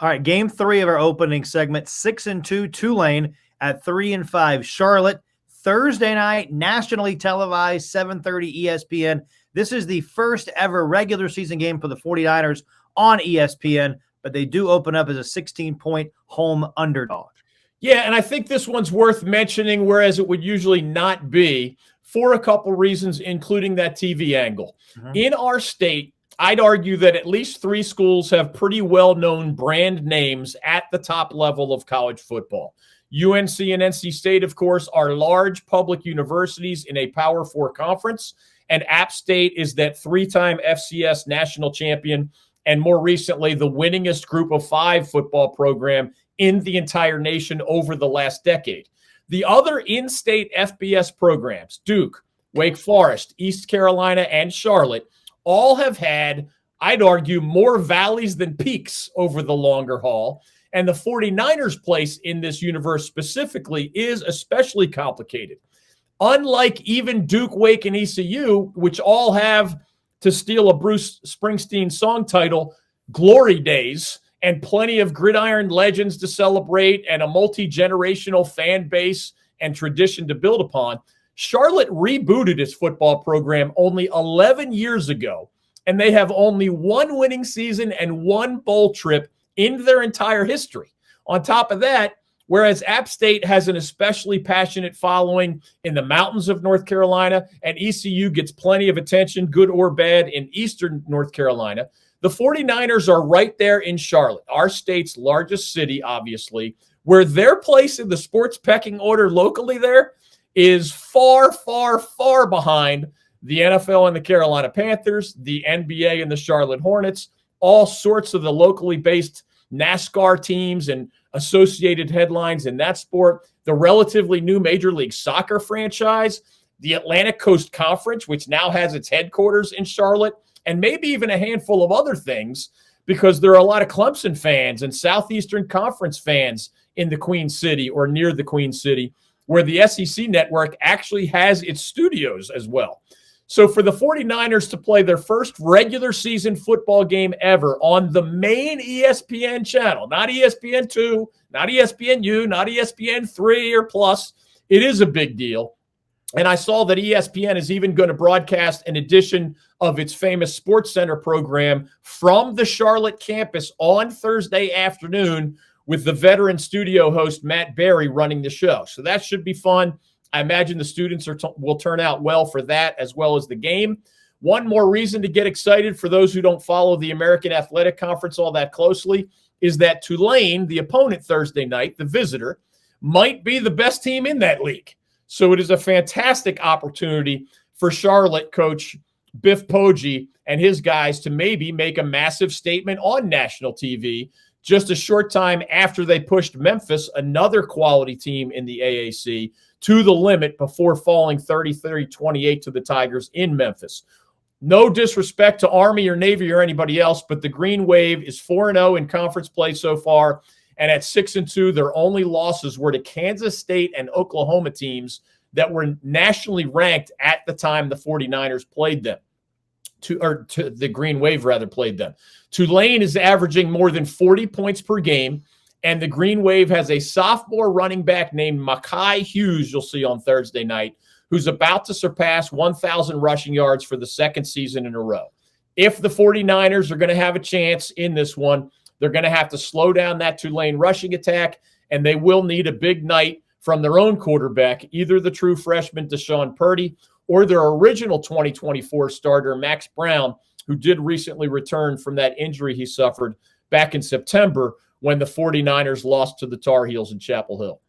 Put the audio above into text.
All right, game 3 of our opening segment, 6-2 Tulane at 3-5 Charlotte. Thursday night, nationally televised, 7:30 ESPN. This is the first ever regular season game for the 49ers on ESPN, but they do open up as a 16-point home underdog. Yeah, and I think this one's worth mentioning, whereas it would usually not be, for a couple reasons, including that TV angle. In our state, I'd argue that at least 3 schools have pretty well-known brand names at the top level of college football. UNC and NC State, of course, are large public universities in a Power 4 conference, and App State is that 3-time FCS national champion and more recently the winningest group of 5 football program in the entire nation over the last decade. The other in-state FBS programs, Duke, Wake Forest, East Carolina, and Charlotte, all have had, I'd argue, more valleys than peaks over the longer haul. And the 49ers' place in this universe specifically is especially complicated. Unlike even Duke, Wake, and ECU, which all have, to steal a Bruce Springsteen song title, glory days and plenty of gridiron legends to celebrate and a multi-generational fan base and tradition to build upon, Charlotte rebooted its football program only 11 years ago, and they have only 1 winning season and 1 bowl trip in their entire history. On top of that, whereas App State has an especially passionate following in the mountains of North Carolina, and ECU gets plenty of attention, good or bad, in eastern North Carolina, the 49ers are right there in Charlotte, our state's largest city, obviously, where their place in the sports pecking order locally there is far, far, far behind the NFL and the Carolina Panthers, the NBA and the Charlotte Hornets, all sorts of the locally based NASCAR teams and associated headlines in that sport, the relatively new Major League Soccer franchise, the Atlantic Coast Conference, which now has its headquarters in Charlotte, and maybe even a handful of other things, because there are a lot of Clemson fans and Southeastern Conference fans in the Queen City or near the Queen City, where the SEC network actually has its studios as well. So for the 49ers to play their first regular season football game ever on the main ESPN channel, not ESPN2, not ESPNU, not ESPN3 or Plus, it is a big deal. And I saw that ESPN is even going to broadcast an edition of its famous SportsCenter program from the Charlotte campus on Thursday afternoon with the veteran studio host Matt Berry running the show. So that should be fun. I imagine the students will turn out well for that as well as the game. One more reason to get excited for those who don't follow the American Athletic Conference all that closely is that Tulane, the opponent Thursday night, the visitor, might be the best team in that league. So it is a fantastic opportunity for Charlotte coach Biff Poggi and his guys to maybe make a massive statement on national TV just a short time after they pushed Memphis, another quality team in the AAC, to the limit before falling 30-28 to the Tigers in Memphis. No disrespect to Army or Navy or anybody else, but the Green Wave is 4-0 in conference play so far, and at 6-2, their only losses were to Kansas State and Oklahoma teams that were nationally ranked at the time the 49ers played them. The Green Wave rather played them. Tulane is averaging more than 40 points per game, and the Green Wave has a sophomore running back named Makai Hughes, you'll see on Thursday night, who's about to surpass 1,000 rushing yards for the second season in a row. If the 49ers are going to have a chance in this one, they're going to have to slow down that Tulane rushing attack, and they will need a big night from their own quarterback, either the true freshman Deshaun Purdy or their original 2024 starter, Max Brown, who did recently return from that injury he suffered back in September when the 49ers lost to the Tar Heels in Chapel Hill.